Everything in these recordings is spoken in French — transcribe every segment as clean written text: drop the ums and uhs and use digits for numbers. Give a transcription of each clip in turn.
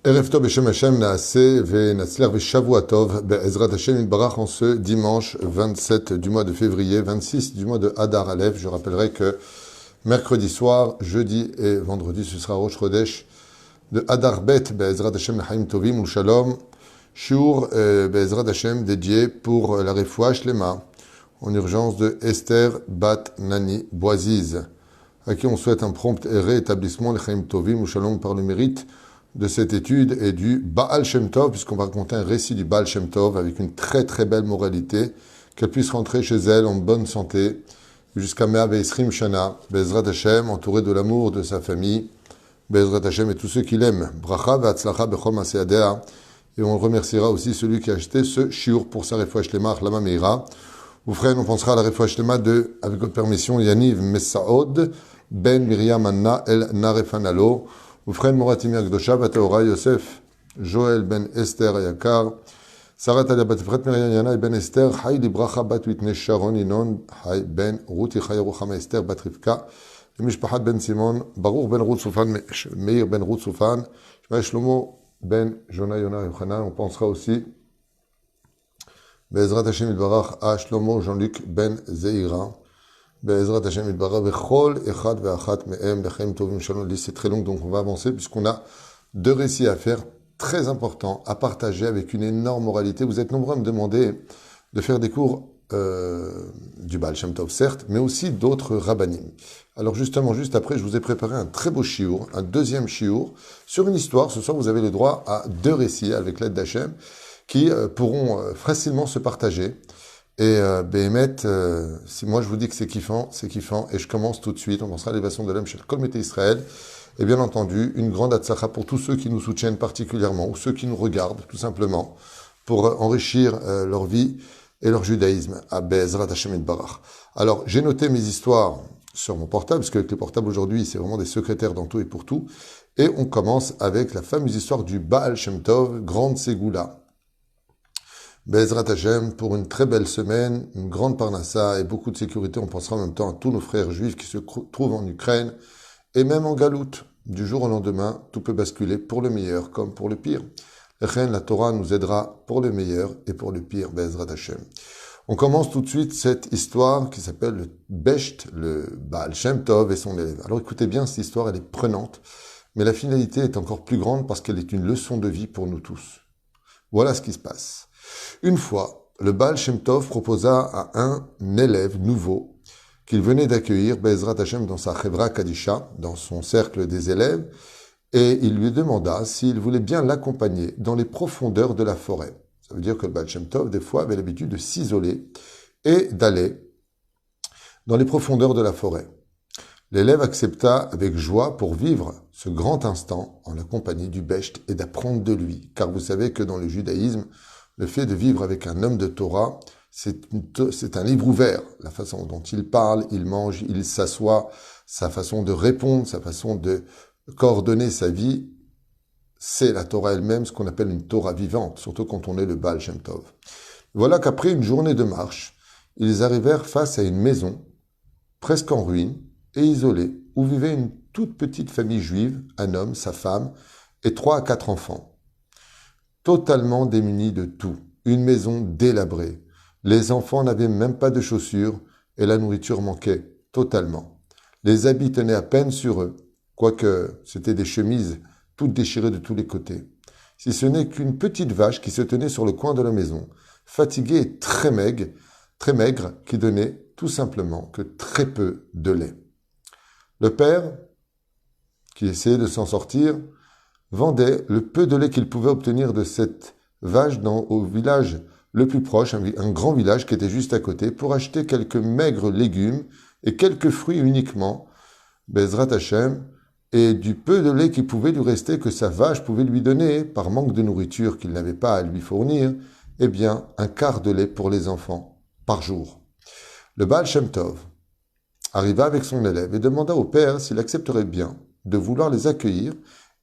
Erev Tov Beshem Hashem Naaseh Ve'Natzler Ve'Shavua Tov Be'ezrat Hashem Yitbarach en ce dimanche 27 du mois de février, 26 du mois de Hadar Aleph. Je rappellerai que mercredi soir, jeudi et vendredi, ce sera Rosh Chodesh de Hadar Bet Be'ezrat Hashem L'Chaim Tovim U'Shalom, Shiur Be'ezrat Hashem dédié pour la Refoua Shlema en urgence de Esther Bat Nani Boaziz, à qui on souhaite un prompt rétablissement L'Chaim Tovim U'Shalom par le mérite de cette étude et du Baal Shem Tov, puisqu'on va raconter un récit du Baal Shem Tov avec une très très belle moralité, qu'elle puisse rentrer chez elle en bonne santé jusqu'à Mea Ve'esrim Shana, Be'ezrat Hashem, entourée de l'amour de sa famille, Be'ezrat Hashem et tous ceux qui l'aiment. Bracha ve'atzlacha bechol ma'aseh yadea. Et on remerciera aussi celui qui a acheté ce shiur pour sa refoua shlema, Achlama Meira. Vous frères, on pensera à la refoua shlema de, avec votre permission, Yaniv Messaod, Ben Miriam Anna El Narefanalo, Oufren Moratimir Gdosha, Bataora Yosef, Joël Ben Esther Ayakar, Sarah Talia Batfret Miriam Yana Ben Esther, Hay Libracha Bat Witne Sharon Inon, Hay Ben Ruti Chay Ruchama Esther Batrivka, Mishpachat Ben Simon, Baruch Ben Ruth Soufan, Meir Ben Ruth Soufan, Shlomo Ben Jonah Yona Yochanan. On pensera aussi Be'ezrat Hashem Yitbarach à Shlomo Jean-Luc Ben Zeira. Be'ezrat Hashem Yitbarach Bechol Echad Ve'achat Me'em L'Chaim Tovim Shalom. C'est très long, donc on va avancer puisqu'on a deux récits à faire très importants à partager avec une énorme moralité. Vous êtes nombreux à me demander de faire des cours du Baal Shem Tov, certes, mais aussi d'autres rabbanim. Alors justement, juste après, je vous ai préparé un très beau shiur, un deuxième shiur, sur une histoire. Ce soir, vous avez le droit à deux récits avec l'aide d'Hachem qui pourront facilement se partager. Et Béhémet, si moi je vous dis que c'est kiffant, et je commence tout de suite. On pensera à l'élévation de l'homme chez le Kol Mete Israël. Et bien entendu, une grande atzacha pour tous ceux qui nous soutiennent particulièrement, ou ceux qui nous regardent, tout simplement, pour enrichir leur vie et leur judaïsme, à Be'ezrat Hashem Yitbarach. Alors, j'ai noté mes histoires sur mon portable, parce qu'avec les portables aujourd'hui, c'est vraiment des secrétaires dans tout et pour tout. Et on commence avec la fameuse histoire du Baal Shem Tov, grande Ségoula. Be'ezrat Hashem, pour une très belle semaine, une grande parnassa et beaucoup de sécurité. On pensera en même temps à tous nos frères juifs qui se trouvent en Ukraine et même en Galoute. Du jour au lendemain, tout peut basculer pour le meilleur comme pour le pire. La Torah nous aidera pour le meilleur et pour le pire, Be'ezrat Hashem. On commence tout de suite cette histoire qui s'appelle le Besht, le Baal Shem Tov et son élève. Alors écoutez bien, cette histoire, elle est prenante, mais la finalité est encore plus grande parce qu'elle est une leçon de vie pour nous tous. Voilà ce qui se passe. Une fois, le Baal Shem Tov proposa à un élève nouveau qu'il venait d'accueillir, Be'ezrat Hashem, dans sa Chevra Kadisha, dans son cercle des élèves, et il lui demanda s'il voulait bien l'accompagner dans les profondeurs de la forêt. Ça veut dire que le Baal Shem Tov, des fois, avait l'habitude de s'isoler et d'aller dans les profondeurs de la forêt. L'élève accepta avec joie pour vivre ce grand instant en la compagnie du Besht et d'apprendre de lui. Car vous savez que dans le judaïsme, le fait de vivre avec un homme de Torah, c'est un livre ouvert. La façon dont il parle, il mange, il s'assoit, sa façon de répondre, sa façon de coordonner sa vie, c'est la Torah elle-même, ce qu'on appelle une Torah vivante, surtout quand on est le Baal Shem Tov. Voilà qu'après une journée de marche, ils arrivèrent face à une maison, presque en ruine et isolée, où vivait une toute petite famille juive, un homme, sa femme et 3 à 4 enfants. Totalement démunis de tout, une maison délabrée. Les enfants n'avaient même pas de chaussures et la nourriture manquait totalement. Les habits tenaient à peine sur eux, quoique c'était des chemises toutes déchirées de tous les côtés. Si ce n'est qu'une petite vache qui se tenait sur le coin de la maison, fatiguée et très maigre, qui donnait tout simplement que très peu de lait. Le père, qui essayait de s'en sortir, vendait le peu de lait qu'il pouvait obtenir de cette vache au village le plus proche, un grand village qui était juste à côté, pour acheter quelques maigres légumes et quelques fruits uniquement, Be'ezrat Hashem, et du peu de lait qui pouvait lui rester, que sa vache pouvait lui donner, par manque de nourriture qu'il n'avait pas à lui fournir, eh bien, un quart de lait pour les enfants, par jour. Le Baal Shem Tov arriva avec son élève et demanda au père s'il accepterait bien de vouloir les accueillir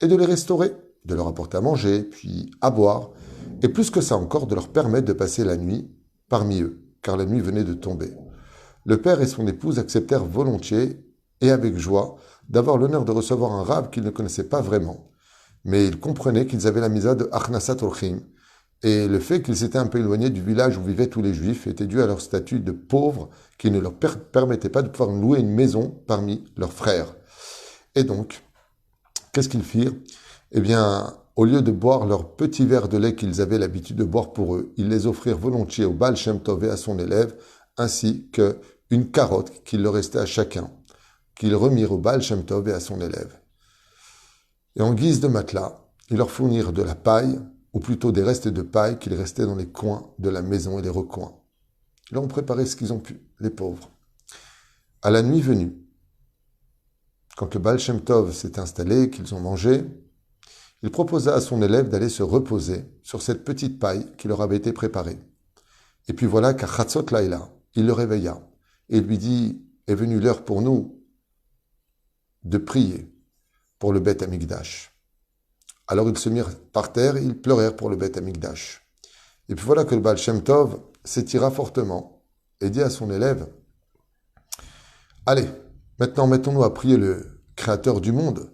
et de les restaurer, de leur apporter à manger, puis à boire, et plus que ça encore, de leur permettre de passer la nuit parmi eux, car la nuit venait de tomber. Le père et son épouse acceptèrent volontiers et avec joie d'avoir l'honneur de recevoir un rave qu'ils ne connaissaient pas vraiment, mais ils comprenaient qu'ils avaient la misa de Achnasat Orchim, et le fait qu'ils s'étaient un peu éloignés du village où vivaient tous les juifs était dû à leur statut de pauvres qui ne leur permettait pas de pouvoir louer une maison parmi leurs frères. Et donc, qu'est-ce qu'ils firent? Eh bien, au lieu de boire leur petit verre de lait qu'ils avaient l'habitude de boire pour eux, ils les offrirent volontiers au Baal Shem Tov et à son élève, ainsi qu'une carotte qu'il leur restait à chacun, qu'ils remirent au Baal Shem Tov et à son élève. Et en guise de matelas, ils leur fournirent de la paille, ou plutôt des restes de paille qu'ils restaient dans les coins de la maison et les recoins. Ils leur ont préparé ce qu'ils ont pu, les pauvres. À la nuit venue, quand le Baal Shem Tov s'est installé, qu'ils ont mangé, il proposa à son élève d'aller se reposer sur cette petite paille qui leur avait été préparée. Et puis voilà qu'à Chatzot Laïla, il le réveilla et lui dit « Est venue l'heure pour nous de prier pour le Beth Amikdash ». Alors ils se mirent par terre et ils pleurèrent pour le Beth Amikdash. Et puis voilà que le Baal Shem Tov s'étira fortement et dit à son élève « Allez, maintenant mettons-nous à prier le Créateur du monde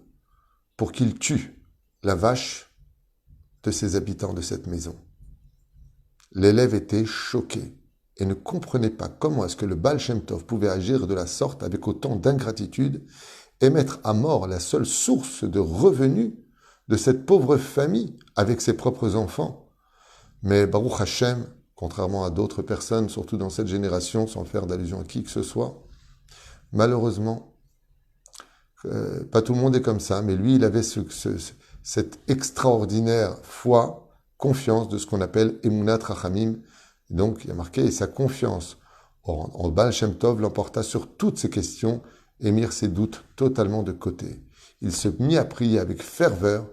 pour qu'il tue la vache de ses habitants de cette maison. » L'élève était choqué et ne comprenait pas comment est-ce que le Baal Shem Tov pouvait agir de la sorte avec autant d'ingratitude et mettre à mort la seule source de revenus de cette pauvre famille avec ses propres enfants. Mais Baruch Hashem, contrairement à d'autres personnes, surtout dans cette génération, sans faire d'allusion à qui que ce soit, malheureusement, pas tout le monde est comme ça, mais lui, il avait cette extraordinaire foi, confiance de ce qu'on appelle Emunat Rachamim. Donc, il a marqué, et sa confiance en Baal Shem Tov l'emporta sur toutes ces questions et mirent ses doutes totalement de côté. Il se mit à prier avec ferveur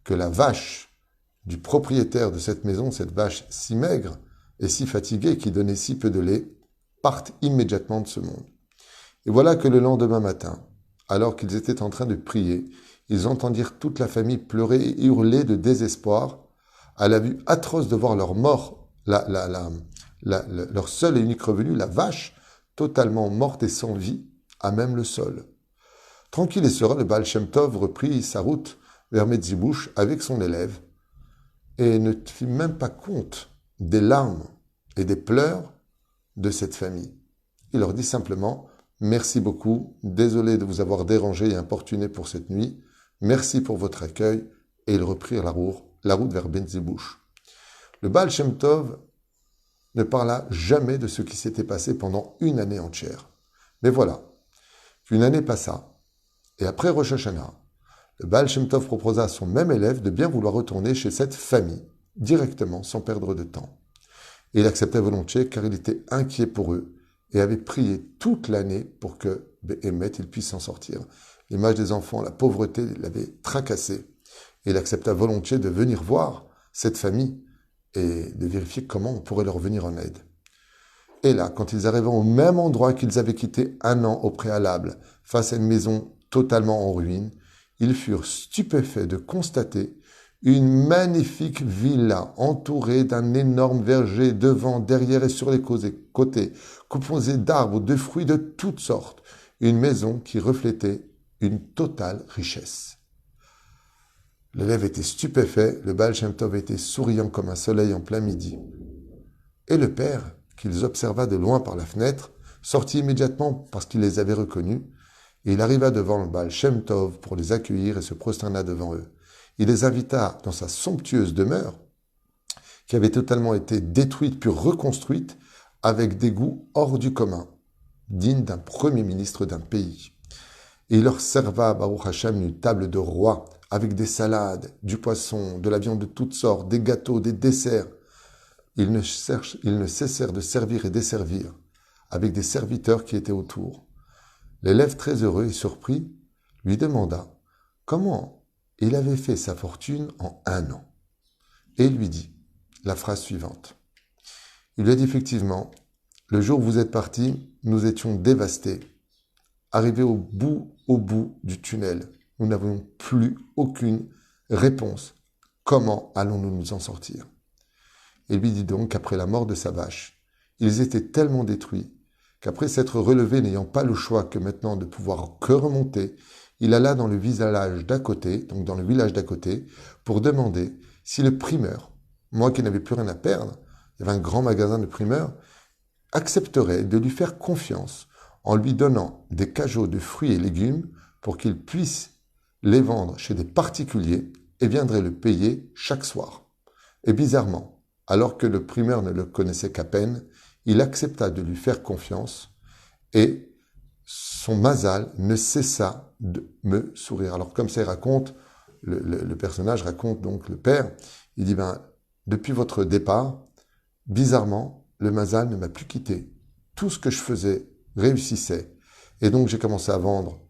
que la vache du propriétaire de cette maison, cette vache si maigre et si fatiguée qui donnait si peu de lait, parte immédiatement de ce monde. Et voilà que le lendemain matin, alors qu'ils étaient en train de prier, ils entendirent toute la famille pleurer et hurler de désespoir à la vue atroce de voir leur mort, leur seul et unique revenu, la vache, totalement morte et sans vie, à même le sol. Tranquille et serein, le Baal Shem Tov reprit sa route vers Medzibouch avec son élève et ne fit même pas compte des larmes et des pleurs de cette famille. Il leur dit simplement « Merci beaucoup, désolé de vous avoir dérangé et importuné pour cette nuit, merci pour votre accueil » et ils reprirent la route vers Medzibouch. Le Baal Shem Tov ne parla jamais de ce qui s'était passé pendant une année entière. Mais voilà, qu'une année passa, et après Rosh Hashanah, le Baal Shem Tov proposa à son même élève de bien vouloir retourner chez cette famille, directement, sans perdre de temps. Et il acceptait volontiers car il était inquiet pour eux et avait prié toute l'année pour que Béhémet, il puisse s'en sortir. L'image des enfants, la pauvreté l'avait tracassé. Et il accepta volontiers de venir voir cette famille et de vérifier comment on pourrait leur venir en aide. Et là, quand ils arrivaient au même endroit qu'ils avaient quitté un an au préalable, face à une maison totalement en ruine, ils furent stupéfaits de constater une magnifique villa entourée d'un énorme verger devant, derrière et sur les côtés, composée d'arbres, de fruits de toutes sortes, une maison qui reflétait une totale richesse. L'élève était stupéfait, le Baal Shem Tov était souriant comme un soleil en plein midi. Et le père, qu'ils observa de loin par la fenêtre, sortit immédiatement parce qu'il les avait reconnus, et il arriva devant le Baal Shem Tov pour les accueillir et se prosterna devant eux. Il les invita dans sa somptueuse demeure, qui avait totalement été détruite puis reconstruite avec des goûts hors du commun, dignes d'un premier ministre d'un pays. Et il leur serva, Baruch Hashem, une table de roi, avec des salades, du poisson, de la viande de toutes sortes, des gâteaux, des desserts. Ils ne cessèrent de servir et desservir, avec des serviteurs qui étaient autour. L'élève, très heureux et surpris, lui demanda comment il avait fait sa fortune en un an. Et il lui dit la phrase suivante. Il lui a dit effectivement, le jour où vous êtes partis, nous étions dévastés. Arrivés au bout du tunnel, nous n'avions plus aucune réponse. Comment allons-nous nous en sortir? Et lui dit donc qu'après la mort de sa vache, ils étaient tellement détruits qu'après s'être relevés, n'ayant pas le choix que maintenant de pouvoir que remonter, il alla dans le village d'à côté, donc dans le village d'à côté, pour demander si le primeur, moi qui n'avais plus rien à perdre, il y avait un grand magasin de primeurs, accepterait de lui faire confiance en lui donnant des cajots de fruits et légumes pour qu'il puisse les vendre chez des particuliers et viendrait le payer chaque soir. Et bizarrement, alors que le primeur ne le connaissait qu'à peine, il accepta de lui faire confiance et son mazal ne cessa de me sourire. Alors comme ça il raconte, le personnage raconte donc le père, il dit depuis votre départ, bizarrement, le mazal ne m'a plus quitté. Tout ce que je faisais réussissait. Et donc j'ai commencé à vendre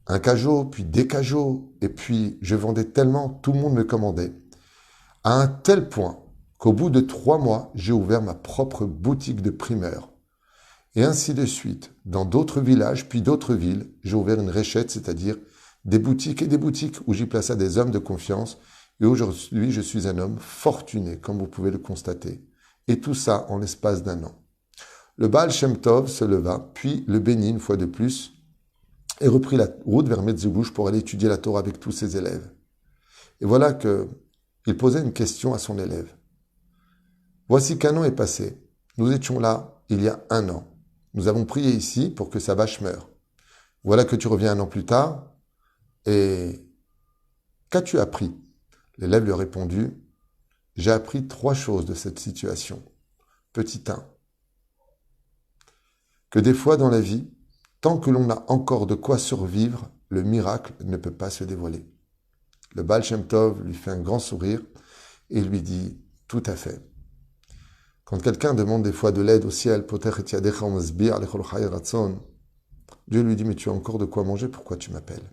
un cajot, puis des cajots, et puis je vendais tellement, tout le monde me commandait. À un tel point qu'au bout de 3 mois, j'ai ouvert ma propre boutique de primeur. Et ainsi de suite, dans d'autres villages, puis d'autres villes, j'ai ouvert une réchette, c'est-à-dire des boutiques et des boutiques où j'y plaça des hommes de confiance. Et aujourd'hui, je suis un homme fortuné, comme vous pouvez le constater. Et tout ça en l'espace d'1 an. Le Baal Shem Tov se leva, puis le bénit une fois de plus, et reprit la route vers Metzegouche pour aller étudier la Torah avec tous ses élèves. Et voilà qu'il posait une question à son élève. Voici qu'un an est passé. Nous étions là il y a 1 an. Nous avons prié ici pour que sa vache meure. Voilà que tu reviens 1 an plus tard, et qu'as-tu appris? L'élève lui a répondu, j'ai appris 3 choses de cette situation. Petit 1. Que des fois dans la vie, tant que l'on a encore de quoi survivre, le miracle ne peut pas se dévoiler. Le Baal Shem Tov lui fait un grand sourire et lui dit, tout à fait. Quand quelqu'un demande des fois de l'aide au ciel, Dieu lui dit, mais tu as encore de quoi manger, pourquoi tu m'appelles?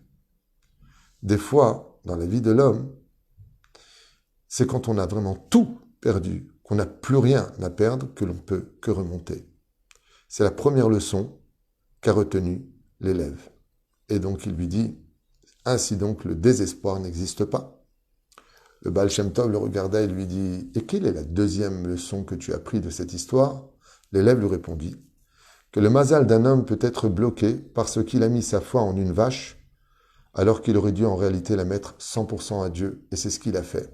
Des fois, dans la vie de l'homme, c'est quand on a vraiment tout perdu, qu'on n'a plus rien à perdre, que l'on peut que remonter. C'est la première leçon qu'a retenue l'élève. Et donc il lui dit, ainsi donc le désespoir n'existe pas. Le Baal Shem Tov le regardait et lui dit, et quelle est la 2e leçon que tu as appris de cette histoire? L'élève lui répondit, que le mazal d'un homme peut être bloqué parce qu'il a mis sa foi en une vache, alors qu'il aurait dû en réalité la mettre 100% à Dieu, et c'est ce qu'il a fait.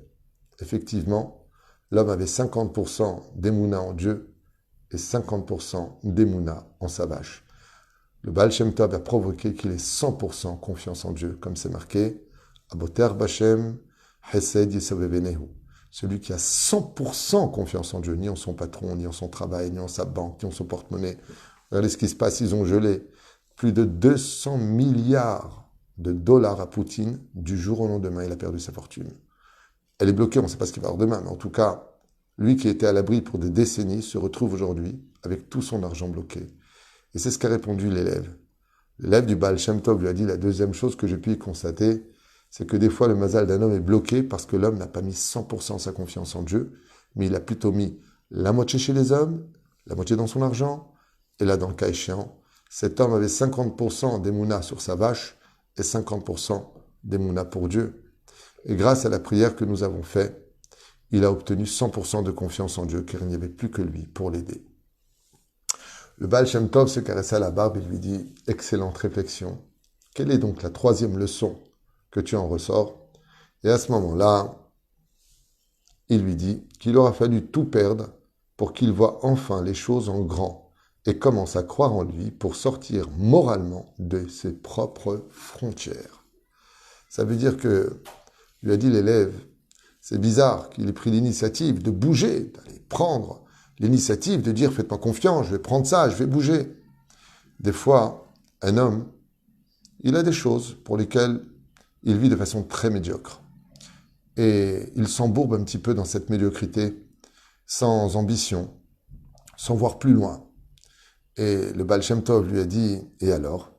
Effectivement, l'homme avait 50% d'émouna en Dieu et 50% d'émouna en sa vache. Le Baal Shem Tov a provoqué qu'il ait 100% confiance en Dieu, comme c'est marqué, Aboter Bashem, Hesed Yesavevenehu. Celui qui a 100% confiance en Dieu, ni en son patron, ni en son travail, ni en sa banque, ni en son porte-monnaie. Regardez ce qui se passe, ils ont gelé plus de 200 milliards de dollars à Poutine. Du jour au lendemain, il a perdu sa fortune. Elle est bloquée, on ne sait pas ce qu'il va y avoir demain, mais en tout cas, lui qui était à l'abri pour des décennies se retrouve aujourd'hui avec tout son argent bloqué. Et c'est ce qu'a répondu l'élève. L'élève du Baal Shem Tov lui a dit, la 2e chose que je puis constater, c'est que des fois le mazal d'un homme est bloqué parce que l'homme n'a pas mis 100% sa confiance en Dieu, mais il a plutôt mis la moitié chez les hommes, la moitié dans son argent, et là dans le cas échéant, cet homme avait 50% d'émouna sur sa vache et 50% d'émouna pour Dieu. Et grâce à la prière que nous avons faite, il a obtenu 100% de confiance en Dieu, car il n'y avait plus que lui pour l'aider. Le Baal Shem Tov se caressa la barbe et lui dit « Excellente réflexion. Quelle est donc la 3e leçon que tu en ressors ?» Et à ce moment-là, il lui dit qu'il aura fallu tout perdre pour qu'il voie enfin les choses en grand et commence à croire en lui pour sortir moralement de ses propres frontières. Ça veut dire que, lui a dit l'élève, c'est bizarre qu'il ait pris l'initiative de bouger, d'aller prendre l'initiative de dire « Faites-moi confiance, je vais prendre ça, je vais bouger ». Des fois, un homme, il a des choses pour lesquelles il vit de façon très médiocre. Et il s'embourbe un petit peu dans cette médiocrité, sans ambition, sans voir plus loin. Et le Baal Shem Tov lui a dit « Et alors ?»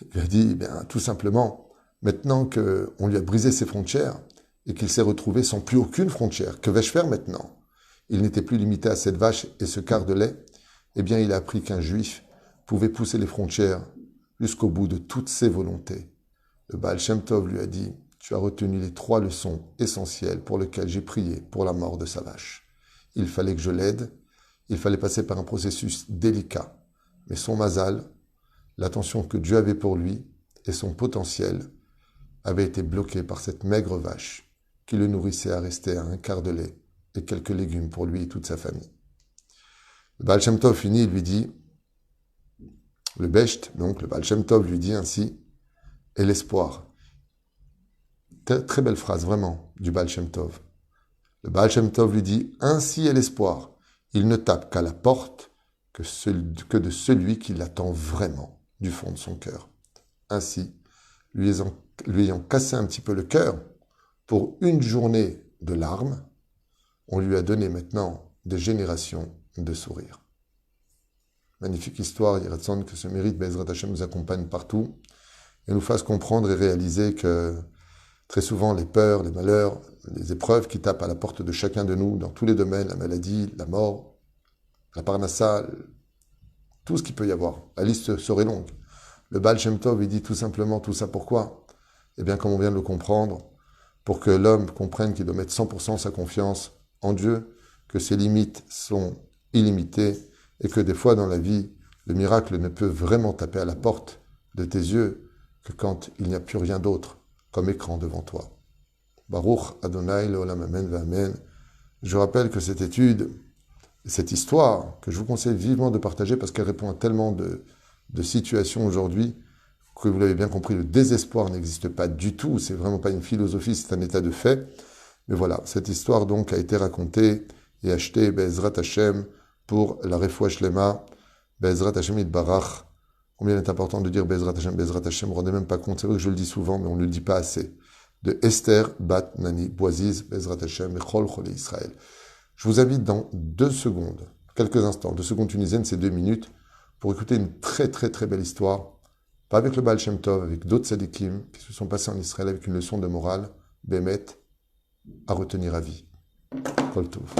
Il lui a dit « Tout simplement, maintenant qu'on lui a brisé ses frontières et qu'il s'est retrouvé sans plus aucune frontière, que vais-je faire maintenant ?» Il n'était plus limité à cette vache et ce quart de lait. Eh bien, il a appris qu'un juif pouvait pousser les frontières jusqu'au bout de toutes ses volontés. Le Baal Shem Tov lui a dit « Tu as retenu les 3 leçons essentielles pour lesquelles j'ai prié pour la mort de sa vache. Il fallait que je l'aide, il fallait passer par un processus délicat. Mais son mazal, l'attention que Dieu avait pour lui et son potentiel avait été bloqué par cette maigre vache qui le nourrissait à rester à un quart de lait et quelques légumes pour lui et toute sa famille. Le Baal Shem Tov finit, il lui dit, le Besht, donc le Baal Shem Tov lui dit ainsi, et l'espoir. Très belle phrase, vraiment, du Baal Shem Tov. Le Baal Shem Tov lui dit, ainsi est l'espoir. Il ne tape qu'à la porte que de celui qui l'attend vraiment du fond de son cœur. Ainsi, lui ayant cassé un petit peu le cœur pour une journée de larmes, on lui a donné maintenant des générations de sourires. Magnifique histoire, Yeratzon, que ce mérite, Be'ezrat Hashem, nous accompagne partout et nous fasse comprendre et réaliser que très souvent les peurs, les malheurs, les épreuves qui tapent à la porte de chacun de nous dans tous les domaines, la maladie, la mort, la parnassa, tout ce qu'il peut y avoir. La liste serait longue. Le Baal Shem Tov, il dit tout simplement tout ça pourquoi? Eh bien, comme on vient de le comprendre, pour que l'homme comprenne qu'il doit mettre 100% sa confiance en Dieu, que ses limites sont illimitées et que des fois dans la vie, le miracle ne peut vraiment taper à la porte de tes yeux que quand il n'y a plus rien d'autre comme écran devant toi. Baruch Adonai Leolam Amen V'Amen. Je rappelle que cette étude, cette histoire, que je vous conseille vivement de partager parce qu'elle répond à tellement de situations aujourd'hui, que vous l'avez bien compris, le désespoir n'existe pas du tout, c'est vraiment pas une philosophie, c'est un état de fait. Mais voilà, cette histoire donc a été racontée et achetée Be'ezrat Hashem pour la Refoua Shlema, Be'ezrat Hashem Yitbarach. Combien il est important de dire Be'ezrat Hashem, vous ne rendez même pas compte, c'est vrai que je le dis souvent, mais on ne le dit pas assez. De Esther Bat Nani Boaziz, Be'ezrat Hashem, Echol Chole Israël. Je vous invite dans 2 secondes, quelques instants, 2 secondes tunisiennes, c'est 2 minutes, pour écouter une très très très belle histoire, pas avec le Baal Shem Tov, avec d'autres tzadikim qui se sont passés en Israël avec une leçon de morale, Bémet, à retenir à vie. Kol Tov.